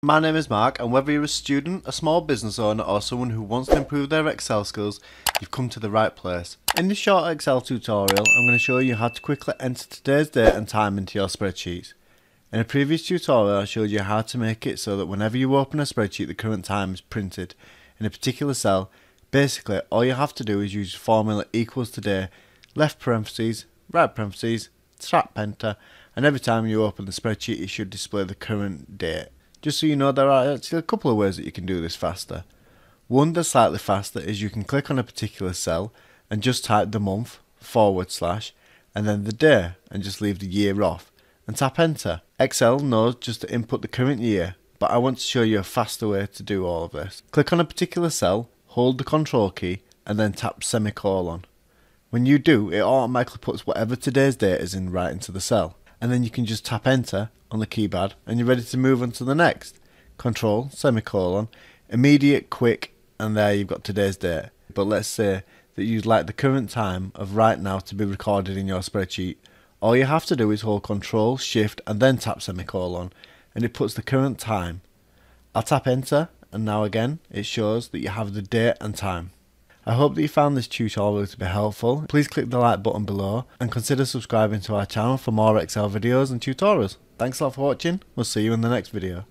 My name is Mark, and whether you're a student, a small business owner, or someone who wants to improve their Excel skills, you've come to the right place. In this short Excel tutorial, I'm going to show you how to quickly enter today's date and time into your spreadsheets. In a previous tutorial, I showed you how to make it so that whenever you open a spreadsheet, the current time is printed in a particular cell. Basically, all you have to do is use formula equals today, left parentheses, right parentheses, tap enter, and every time you open the spreadsheet, it should display the current date. Just so you know, there are actually a couple of ways that you can do this faster. One that's slightly faster is you can click on a particular cell and just type the month / and then the day and just leave the year off and tap enter. Excel knows just to input the current year, but I want to show you a faster way to do all of this. Click on a particular cell, hold the control key and then tap semicolon. When you do, it automatically puts whatever today's date is in right into the cell, and then you can just tap enter on the keypad and you're ready to move on to the next. Control, semicolon, immediate, quick, and there you've got today's date. But let's say that you'd like the current time of right now to be recorded in your spreadsheet. All you have to do is hold Control, Shift and then tap semicolon and it puts the current time. I'll tap enter and now again it shows that you have the date and time. I hope that you found this tutorial to be helpful. Please click the like button below and consider subscribing to our channel for more Excel videos and tutorials. Thanks a lot for watching. We'll see you in the next video.